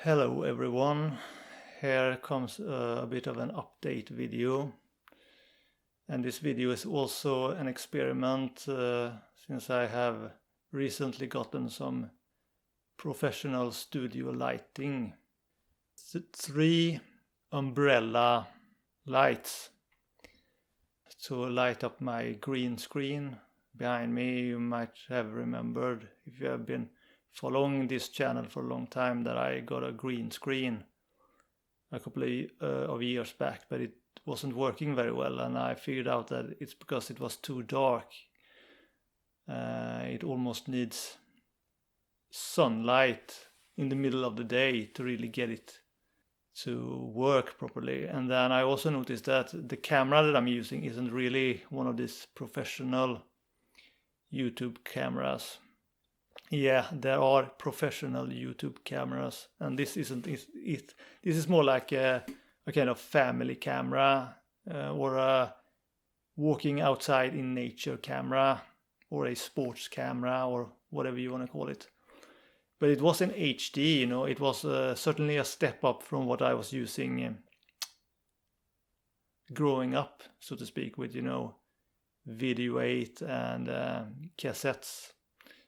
Hello everyone, here comes a bit of an update video, and this video is also an experiment since I have recently gotten some professional studio lighting. 3 umbrella lights to light up my green screen behind me. You might have remembered, if you have been following this channel for a long time, that I got a green screen a couple of years back, but it wasn't working very well, and I figured out that it's because it was too dark. It almost needs sunlight in the middle of the day to really get it to work properly. And then I also noticed that the camera that I'm using isn't really one of these professional YouTube cameras. Yeah, there are professional YouTube cameras, and this isn't it. This is more like a kind of family camera, or a walking outside in nature camera, or a sports camera, or whatever you want to call it. But it was in HD, it was certainly a step up from what I was using growing up, so to speak, with Video 8 and cassettes.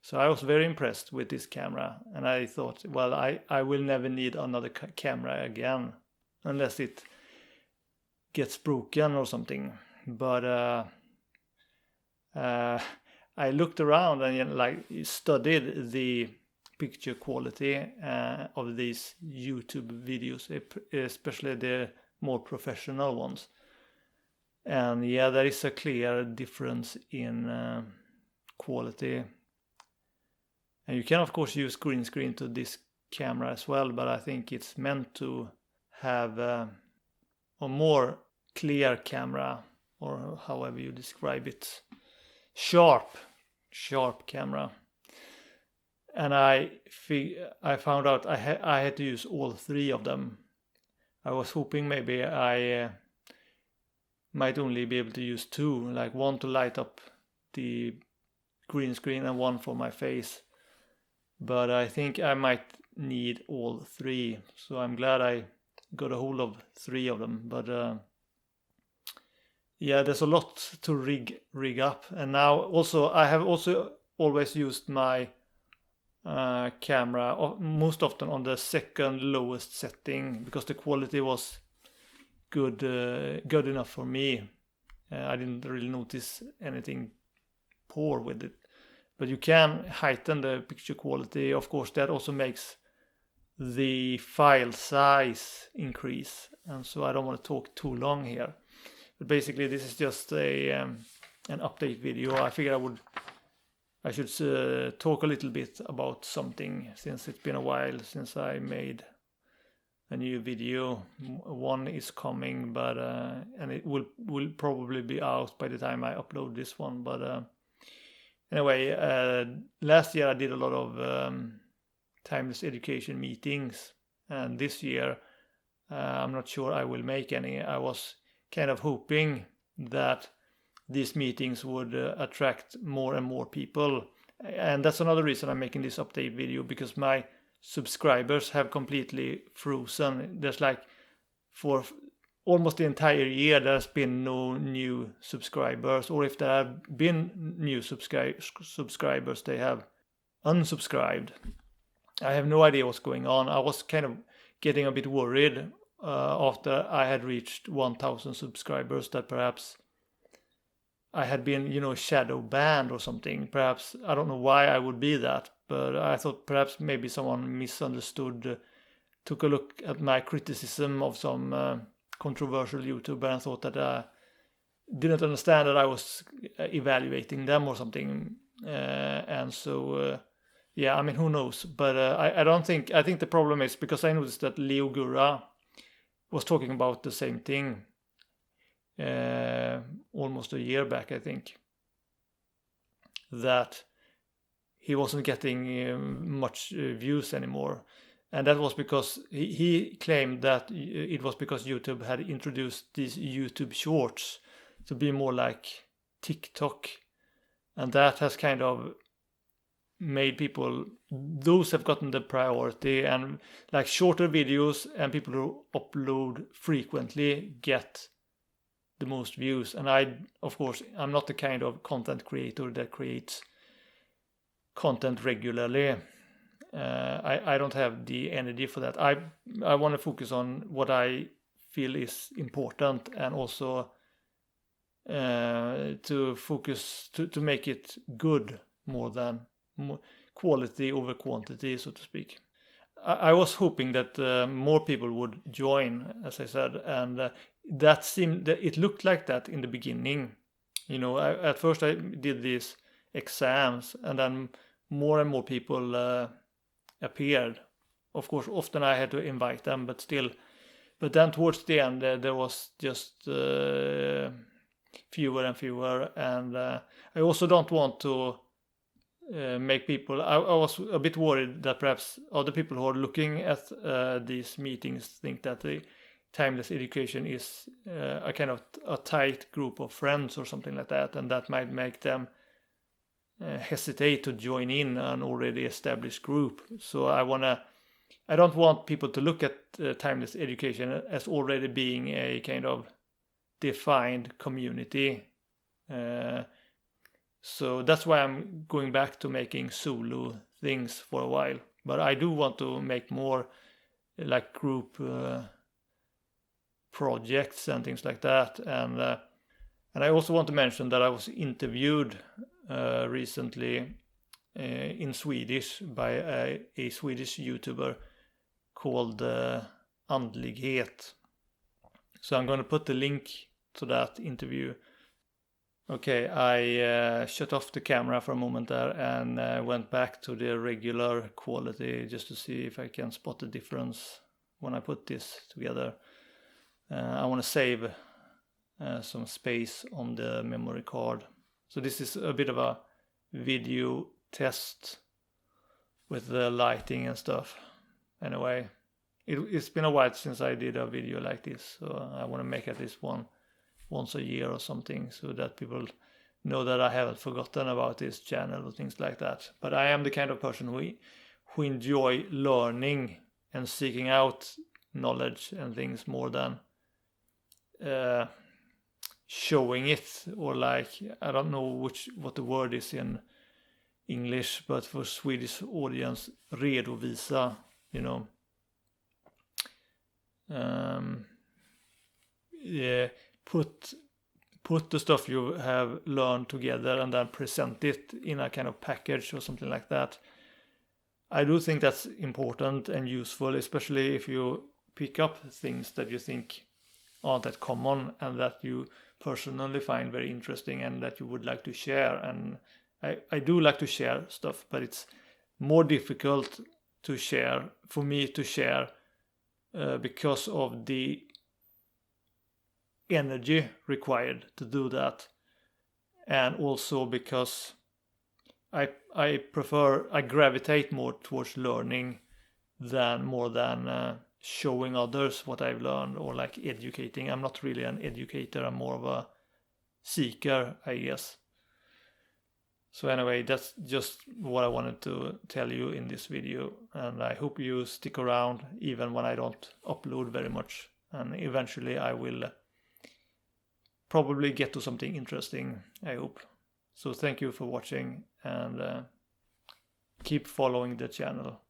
So I was very impressed with this camera, and I thought, well, I will never need another camera again, unless it gets broken or something. But I looked around and studied the picture quality of these YouTube videos, especially the more professional ones. And yeah, there is a clear difference in quality. And you can of course use green screen to this camera as well, but I think it's meant to have a more clear camera, or however you describe it. Sharp camera. And I found out I had to use all 3 of them. I was hoping maybe I might only be able to use 2, like one to light up the green screen and one for my face. But I think I might need all 3, so I'm glad I got a hold of 3 of them. But yeah, there's a lot to rig up. And now also I have also always used my camera most often on the second lowest setting, because the quality was good enough for me. I didn't really notice anything poor with it. But you can heighten the picture quality. Of course, that also makes the file size increase. And so I don't want to talk too long here. But basically, this is just an update video. I figured I should talk a little bit about something, since it's been a while since I made a new video. One is coming, but and it will probably be out by the time I upload this one. But anyway, last year I did a lot of timeless education meetings, and this year I'm not sure I will make any. I was kind of hoping that these meetings would attract more and more people, and that's another reason I'm making this update video, because my subscribers have completely frozen. There's for almost the entire year there's been no new subscribers, or if there have been new subscribers, they have unsubscribed. I have no idea what's going on. I was kind of getting a bit worried after I had reached 1,000 subscribers, that perhaps I had been shadow banned or something. Perhaps, I don't know why I would be that, but I thought perhaps maybe someone misunderstood, took a look at my criticism of some controversial YouTuber and thought that didn't understand that I was evaluating them or something, and so yeah, I mean, who knows? But I think the problem is because I noticed that Leo Gura was talking about the same thing almost a year back, I think, that he wasn't getting much views anymore. And that was because he claimed that it was because YouTube had introduced these YouTube Shorts to be more like TikTok. And that has kind of made people, those have gotten the priority, and like shorter videos and people who upload frequently get the most views. And of course, I'm not the kind of content creator that creates content regularly. I don't have the energy for that. I want to focus on what I feel is important, and also to focus to make it good more than quality over quantity, so to speak. I was hoping that more people would join, as I said, and it looked like that in the beginning. At first I did these exams, and then more and more people appeared. Of course, often I had to invite them, but still. But then towards the end, there was just fewer and fewer, and I also don't want to make people. I was a bit worried that perhaps other people who are looking at these meetings think that the timeless education is a kind of a tight group of friends or something like that, and that might make them hesitate to join in an already established group. So I don't want people to look at timeless education as already being a kind of defined community. So that's why I'm going back to making solo things for a while. But I do want to make more like group projects and things like that. And I also want to mention that I was interviewed recently in Swedish by a Swedish YouTuber called Andlighet. So I'm going to put the link to that interview. Okay, I shut off the camera for a moment there and went back to the regular quality just to see if I can spot the difference when I put this together. I want to save some space on the memory card. So this is a bit of a video test with the lighting and stuff. Anyway, it's been a while since I did a video like this, so I want to make at least one once a year or something, so that people know that I haven't forgotten about this channel or things like that. But I am the kind of person who enjoy learning and seeking out knowledge and things more than showing it, or like, I don't know what the word is in English, but for Swedish audience, redovisa, yeah, put the stuff you have learned together and then present it in a kind of package or something like that. I do think that's important and useful, especially if you pick up things that you think aren't that common and that you personally find very interesting and that you would like to share. And I do like to share stuff, but it's more difficult to share, for me to share, because of the energy required to do that, and also because I gravitate more towards learning more than showing others what I've learned, or like educating. I'm not really an educator, I'm more of a seeker, I guess. So anyway, that's just what I wanted to tell you in this video, and I hope you stick around even when I don't upload very much, and eventually I will probably get to something interesting, I hope. So thank you for watching, and keep following the channel.